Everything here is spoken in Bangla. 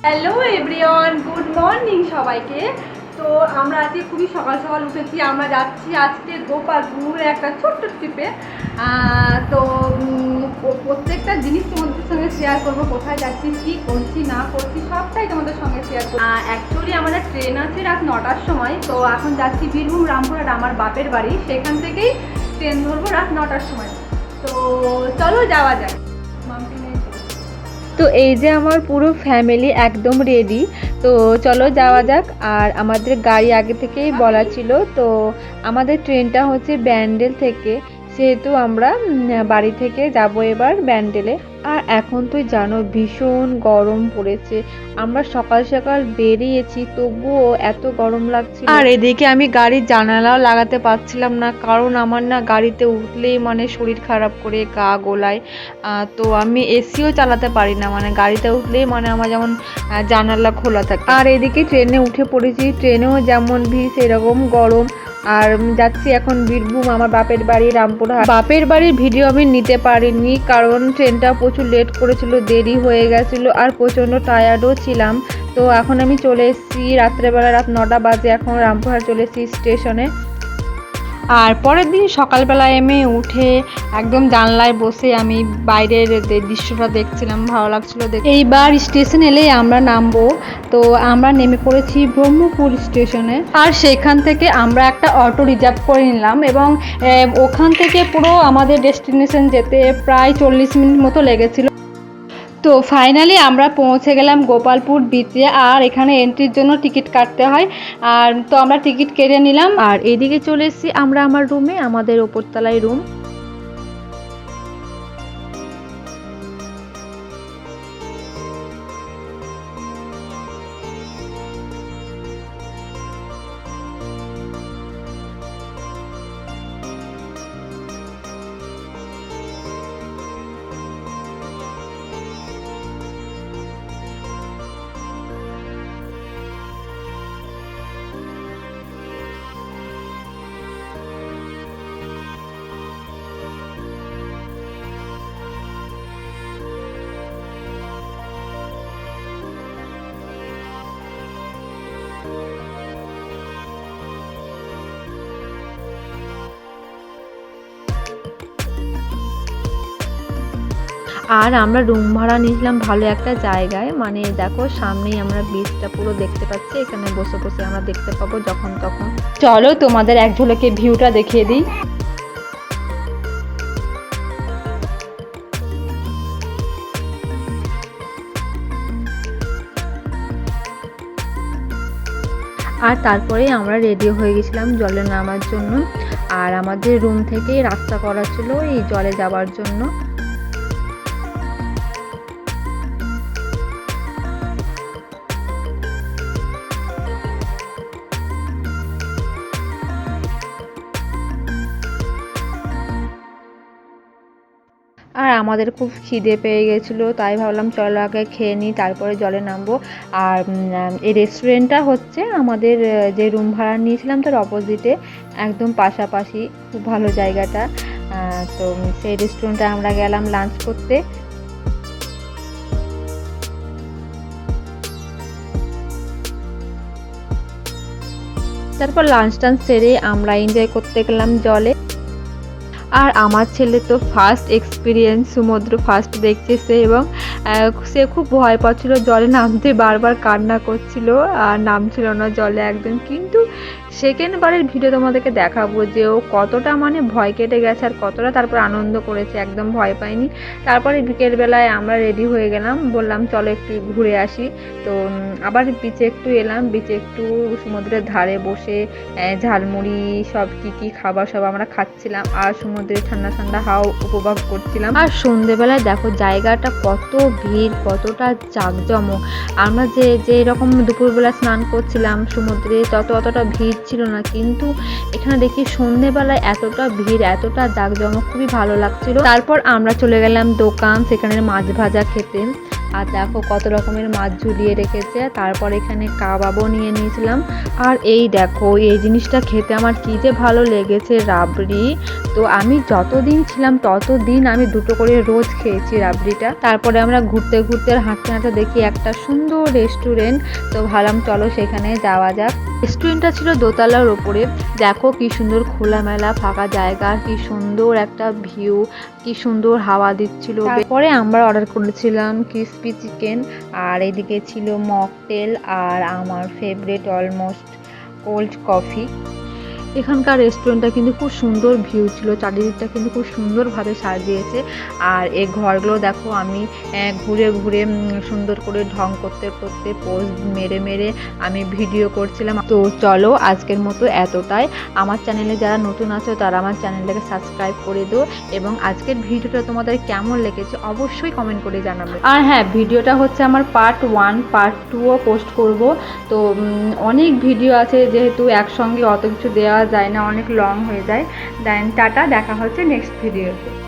হ্যালো এভরিওয়ান, গুড মর্নিং সবাইকে। তো আমরা আজকে খুবই সকাল সকাল উঠেছি। আমরা যাচ্ছি আজকে গোপালপুর একটা ছোট্ট ট্রিপে। তো প্রত্যেকটা জিনিস তোমাদের সঙ্গে শেয়ার করবো, কোথায় যাচ্ছি, কী করছি না করছি সবটাই তোমাদের সঙ্গে শেয়ার করবো। অ্যাকচুয়ালি আমাদের ট্রেন আছে রাত 9টার সময়। তো এখন যাচ্ছি বীরভূম রামপুরহাট, আমার বাপের বাড়ি। সেখান থেকেই ট্রেন ধরবো রাত 9টার সময়। তো চলো যাওয়া যায়। তো এই যে আমার পুরো ফ্যামিলি একদম রেডি। তো চলো যাওয়া যাক। আর আমাদের গাড়ি আগে থেকেই বলা ছিল। তো আমাদের ট্রেনটা হচ্ছে ব্যান্ডেল থেকে, সেহেতু আমরা বাড়ি থেকে যাব এবার ব্যান্ডেলে। আর এখন তো জানো ভীষণ গরম পড়েছে। আমরা সকাল সকাল বেরিয়েছি তবুও এত গরম লাগছিল। আর এদিকে আমি গাড়ির জানালাও লাগাতে পারছিলাম না, কারণ আমার না গাড়িতে উঠলেই মানে শরীর খারাপ করে গা গোলায়। তো আমি এসিও চালাতে পারি না, মানে গাড়িতে উঠলেই মানে আমার যেমন জানালা খোলা থাকে। আর এদিকে ট্রেনে উঠে পড়েছি, ট্রেনেও যেমন ভিড় সেরকম গরম। আর যাচ্ছি এখন বীরভূম, আমার বাপের বাড়ি রামপুরহাট। বাপের বাড়ির ভিডিও আমি নিতে পারিনি, কারণ ট্রেনটা প্রচুর লেট করেছিল, দেরি হয়ে গেছিলো আর প্রচণ্ড টায়ার্ডও ছিলাম। তো এখন আমি চলে এসেছি রাত্রেবেলা, রাত 9টা বাজে এখন রামপুরহাট চলে এসেছি স্টেশনে। আর পরের দিন সকালবেলায় আমি উঠে একদম জানলায় বসে আমি বাইরের দৃশ্যটা দেখছিলাম, ভালো লাগছিল দেখে। এইবার স্টেশন এলেই আমরা নামবো। তো আমরা নেমে পড়েছি ব্রহ্মপুর স্টেশনে। আর সেখান থেকে আমরা একটা অটো রিজার্ভ করে নিলাম, এবং ওখান থেকে পুরো আমাদের ডেস্টিনেশন যেতে প্রায় 40 মিনিট মতো লেগেছিল। তো ফাইনালি আমরা পৌঁছে গেলাম গোপালপুর বিচে। আর এখানে এন্ট্রির জন্য টিকিট কাটতে হয়। আর তো আমরা টিকিট কেটে নিলাম। আর এইদিকে চলে এসেছি আমরা আমার রুমে, আমাদের ওপরতলায় রুম। আর আমরা রুম ভাড়া নিয়েছিলাম ভালো একটা জায়গায়, মানে দেখো সামনেই আমরা বিচটা পুরো দেখতে পাচ্ছি। এখানে বসে বসে আমরা দেখতে পাবো যখন তখন। চলো তোমাদের এক ঝলকে ভিউটা দেখিয়ে দিই। আর তারপরে আমরা রেডি হয়ে গেছিলাম জলে নামার জন্য। আর আমাদের রুম থেকেই রাস্তা করা ছিল এই জলে যাওয়ার জন্য। আর আমাদের খুব খিদে পেয়ে গেছিলো, তাই ভাবলাম চলো আগে খেয়ে নিই তারপরে জলে নামবো। আর এই রেস্টুরেন্টটা হচ্ছে আমাদের যে রুম ভাড়া নিয়েছিলাম তার অপোজিটে, একদম পাশাপাশি, খুব ভালো জায়গাটা। তো সেই রেস্টুরেন্টে আমরা গেলাম লাঞ্চ করতে। তারপর লাঞ্চ টাঞ্চ সেরে আমরা এনজয় করতে গেলাম জলে। আর আমার ছেলে তো ফার্স্ট এক্সপিরিয়েন্স, সমুদ্র ফার্স্ট দেখছে সে, এবং সে খুব ভয় পাচ্ছিল জলে নামতে, বারবার কান্না করছিল আর নামছিল না জলে একদম। কিন্তু সেকেন্ড বারের ভিডিও তোমাদেরকে দেখাবো যে ও কতটা মানে ভয় কেটে গেছে আর কতটা তারপর আনন্দ করেছে, একদম ভয় পায়নি। তারপরে বিকেলবেলায় আমরা রেডি হয়ে গেলাম, বললাম চলো একটু ঘুরে আসি। তো আবার বিচে একটু এলাম, বিচে একটু সমুদ্রের ধারে বসে ঝালমুড়ি সব কী খাবার সব আমরা খাচ্ছিলাম, আর সমুদ্রের ঠান্ডা ঠান্ডা হাওয়া উপভোগ করছিলাম। আর সন্ধেবেলায় দেখো জায়গাটা কত ভিড়, কতটা জাঁকজমক। আমরা যে এরকম দুপুরবেলা স্নান করছিলাম সমুদ্রে অতটা ভিড় ছিল না, কিন্তু এখানে দেখি সন্ধেবেলায় এতটা ভিড়, এতটা জাঁকজমক, খুবই ভালো লাগছিল। তারপর আমরা চলে গেলাম দোকান, সেখানে মাছ ভাজা খেতে। আর দেখো কত রকমের মাছ ঝুলিয়ে রেখেছে। তারপর এখানে কাবাবও নিয়ে নিয়েছিলাম। আর এই দেখো এই জিনিসটা খেতে আমার কী যে ভালো লেগেছে, রাবড়ি। তো আমি যতদিন ছিলাম ততদিন আমি দুটো করে রোজ খেয়েছি রাবড়িটা। তারপরে আমরা ঘুরতে ঘুরতে আর হাঁটতে হাঁটতে দেখি একটা সুন্দর রেস্টুরেন্ট। তো ভাবলাম চলো সেখানে যাওয়া যাক। রেস্টুরেন্টটা ছিল দোতলার ওপরে। দেখো কি সুন্দর খোলামেলা ফাঁকা জায়গা, কি সুন্দর একটা ভিউ, কি সুন্দর হাওয়া দিচ্ছিল। তারপরে আমরা অর্ডার করেছিলাম ক্রিসপি চিকেন, আর এদিকে ছিল মকটেল আর আমার ফেভারিট অলমোস্ট কোল্ড কফি। এখানকার রেস্টুরেন্টটা কিন্তু খুব সুন্দর ভিউ ছিল, চারিদিকটা কিন্তু খুব সুন্দরভাবে সাজিয়েছে। আর এই ঘরগুলো দেখো আমি ঘুরে ঘুরে সুন্দর করে ঢং করতে করতে পোজ মেরে মেরে আমি ভিডিও করছিলাম। তো চলো আজকের মতো এতটাই। আমার চ্যানেলে যারা নতুন আছো তারা আমার চ্যানেলটাকে সাবস্ক্রাইব করে দিও, এবং আজকের ভিডিওটা তোমাদের কেমন লেগেছে অবশ্যই কমেন্ট করে জানাবে। আর হ্যাঁ, ভিডিওটা হচ্ছে আমার পার্ট 1, পার্ট 2ও পোস্ট করব। তো অনেক ভিডিও আছে, যেহেতু একসঙ্গে অত কিছু দেওয়া যায় না, অনেক লং হয়ে যায়। দেন টাটা, দেখা হচ্ছে নেক্সট ভিডিওতে।